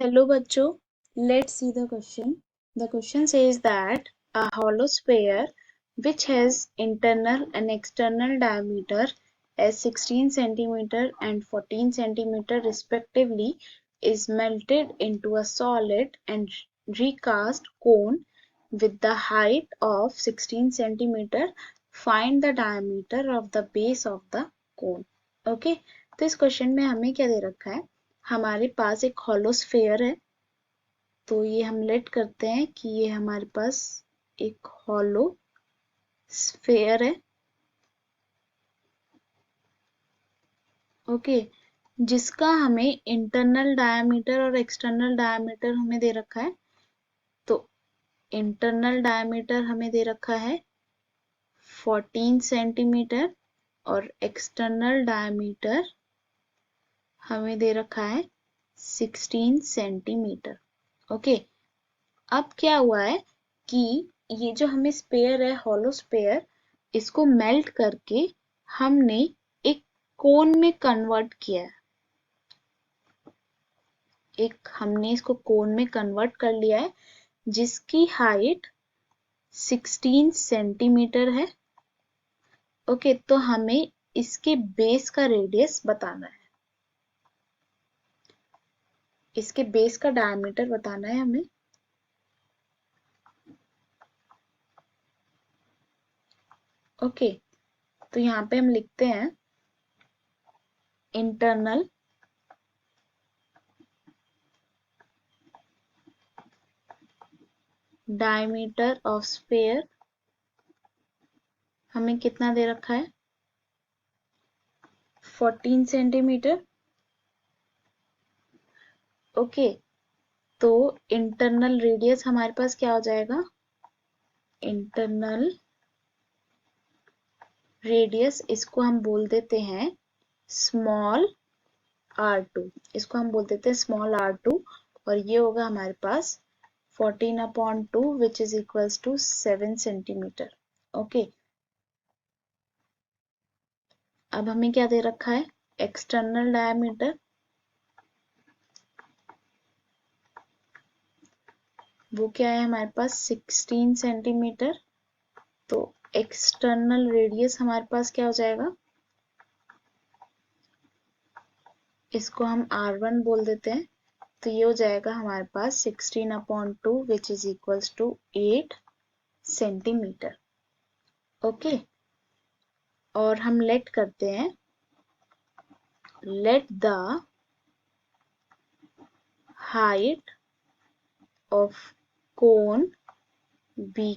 Hello बच्चों, let's see the question. The question says that a hollow sphere which has internal and external diameter as 16 centimeter and 14 centimeter respectively is melted into a solid and recast cone with the height of 16 centimeter. Find the diameter of the base of the cone. Okay, तो इस question में हमें क्या दे रखा है, हमारे पास एक hollow sphere है। तो ये हम लेट करते हैं कि ये हमारे पास एक हॉलो स्फेयर है। ओके, जिसका हमें इंटरनल डायमीटर और एक्सटर्नल डायमीटर हमें दे रखा है। तो इंटरनल डायमीटर हमें दे रखा है 14 सेंटीमीटर और एक्सटर्नल डायमीटर हमें दे रखा है 16 सेंटीमीटर। ओके, अब क्या हुआ है कि ये जो हमें स्पेयर है, हॉलो स्पेयर, इसको मेल्ट करके हमने एक कोन में कन्वर्ट किया है। हमने इसको कोन में कन्वर्ट कर लिया है जिसकी हाइट 16 सेंटीमीटर है। ओके, तो हमें इसके बेस का रेडियस बताना है, इसके बेस का डायमीटर बताना है हमें। ओके, तो यहाँ पे हम लिखते हैं इंटरनल डायमीटर ऑफ स्फेयर हमें कितना दे रखा है, 14 सेंटीमीटर। ओके, तो इंटरनल रेडियस हमारे पास क्या हो जाएगा, इंटरनल रेडियस इसको हम बोल देते हैं स्मॉल r2, इसको हम बोल देते हैं स्मॉल r2, और ये होगा हमारे पास 14/2 which is equals to 7 centimetre. Okay, अब हमें क्या दे रखा है, एक्सटर्नल डायमीटर, वो क्या है हमारे पास 16 सेंटीमीटर। तो एक्सटर्नल रेडियस हमारे पास क्या हो जाएगा, इसको हम r1 बोल देते हैं। तो ये हो जाएगा हमारे पास 16/2 which is equals to 8 centimetre. Okay, और हम लेट करते हैं, let the height of cone be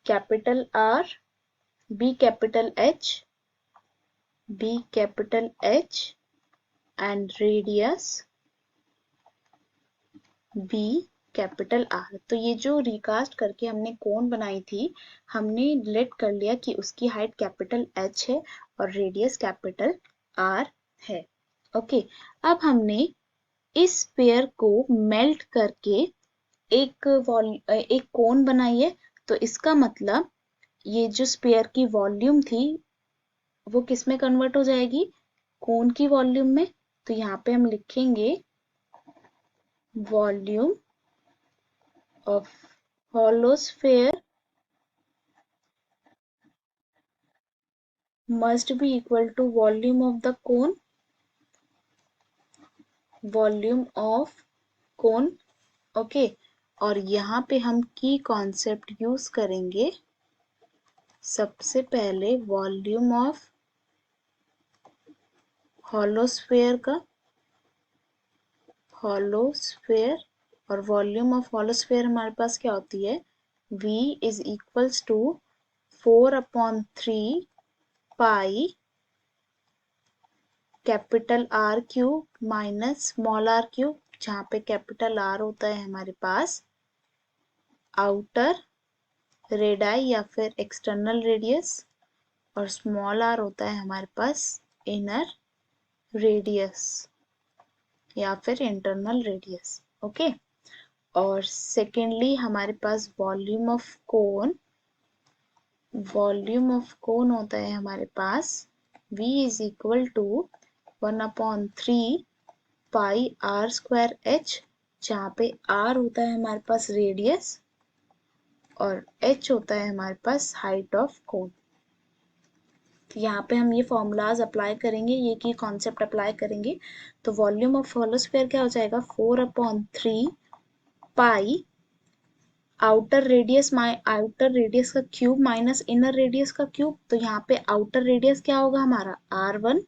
capital R, be capital H, be capital H and radius be capital R। तो ये जो रिकास्ट करके हमने कोन बनाई थी, हमने लेट कर लिया कि उसकी हाइट कैपिटल H है और रेडियस कैपिटल R है। ओके, अब हमने इस स्फीयर को मेल्ट करके एक कोन बनाई है। तो इसका मतलब ये जो स्फीयर की वॉल्यूम थी वो किस में कन्वर्ट हो जाएगी, कोन की वॉल्यूम में। तो यहाँ पे हम लिखेंगे volume of hollow sphere must be equal to volume of the cone, volume of cone। Okay, और यहाँ पे हम की कॉन्सेप्ट यूज करेंगे, सबसे पहले वॉल्यूम ऑफ हॉलो स्फीयर का, हॉलो स्फीयर, और वॉल्यूम ऑफ हॉलो स्फीयर हमारे पास क्या होती है, V is equals to 4/3 pi capital R cube minus small r cube, जहाँ पे कैपिटल R होता है हमारे पास आउटर रेडाई या फिर एक्सटर्नल रेडियस, और स्मॉल r होता है हमारे पास इनर रेडियस या फिर इंटरनल रेडियस। ओके, और सेकेंडली हमारे पास volume of cone, volume of cone होता है हमारे पास V is equal to 1/3 pi R² H, जहाँ पे R होता है हमारे पास रेडियस और H होता है हमारे पास हाइट ऑफ कोन। तो यहाँ पे हम ये फॉर्मूलाज अप्लाई करेंगे, ये की कॉन्सेप्ट अप्लाई करेंगे। तो वॉल्यूम ऑफ होलो स्फीयर क्या हो जाएगा, 4/3 पाई आउटर रेडियस का क्यूब माइनस इनर रेडियस का क्यूब। तो यहाँ पे आउटर रेडियस क्या होगा हमारा r1,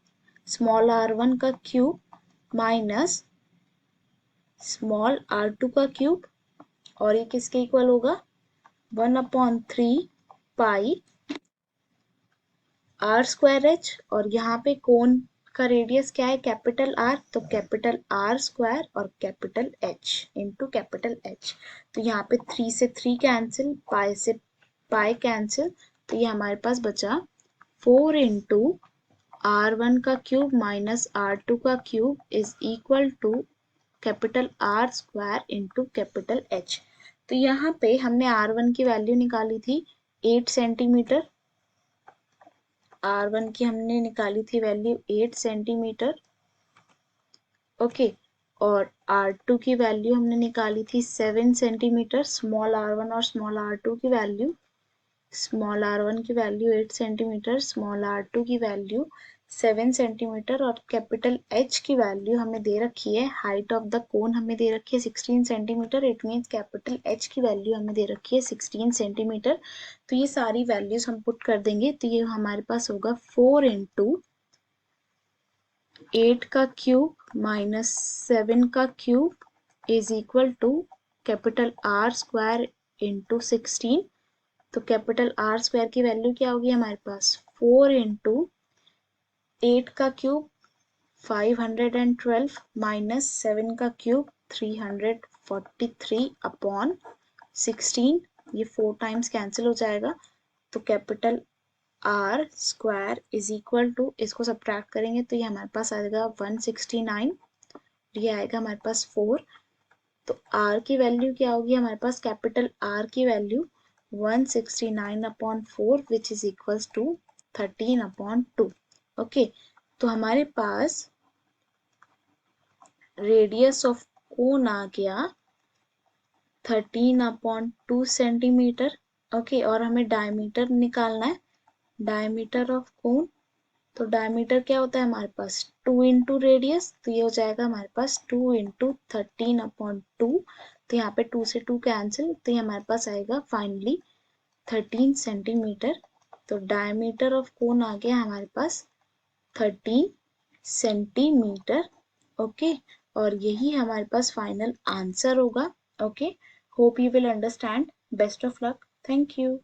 स्मॉल r1 का क्यूब माइनस स्मॉल r2 का क्यूब, और ये किसके इक्वल होगा 1/3 पाई r²h, और यहाँ पे कोन का रेडियस क्या है कैपिटल R, तो कैपिटल R² और capital H into capital H। तो यहाँ पे 3 से 3 कैंसिल, पाई से पाई कैंसिल, तो ये हमारे पास बचा 4 इंटू R1 का क्यूब माइनस R2 का cube is equal to capital R² into capital H। तो यहाँ पे हमने R1 की वैल्यू निकाली थी 8 सेंटीमीटर, R1 की हमने निकाली थी वैल्यू 8 सेंटीमीटर, ओके। और R2 की वैल्यू हमने निकाली थी 7 सेंटीमीटर। स्मॉल r1 और स्मॉल r2 की वैल्यू, स्मॉल r1 की वैल्यू 8 सेंटीमीटर, स्मॉल r2 की वैल्यू 7 सेंटीमीटर, और कैपिटल H की वैल्यू हमें दे रखी है, हाइट ऑफ द कोन हमें दे रखी है 16 centimetre. It means capital H की वैल्यू हमें दे रखी है 16 सेंटीमीटर। तो ये सारी वैल्यूज हम पुट कर देंगे, तो ये हमारे पास होगा 4 इंटू 8 का क्यूब माइनस 7 का cube is equal to capital R² into 16। तो कैपिटल R² की वैल्यू क्या होगी हमारे पास 4 इंटू 8 का क्यूब 512 माइनस 7 का क्यूब 343 अपॉन 16। ये 4 टाइम्स कैंसिल हो जाएगा, तो capital R² is equal to, इसको सब्ट्रैक्ट करेंगे तो ये हमारे पास आएगा 169, ये आएगा हमारे पास 4। तो R की वैल्यू क्या होगी हमारे पास, कैपिटल R की value 169/4 which is equals to 13/2। Okay, तो हमारे पास रेडियस ऑफ कोन आ गया 13/2 सेंटीमीटर, ओके। और हमें डायमीटर निकालना है, डायमीटर ऑफ कोन। तो डायमीटर क्या होता है हमारे पास 2 इंटू रेडियस, तो ये हो जाएगा हमारे पास 2 इंटू 13/2। तो यहाँ पे 2 से 2 कैंसिल, तो ये हमारे पास आएगा फाइनली 13 सेंटीमीटर। तो डायमीटर ऑफ कोन आ गया हमारे पास 13 सेंटीमीटर, ओके। और यही हमारे पास फाइनल आंसर होगा, okay. Hope you will understand. Best of luck, thank you.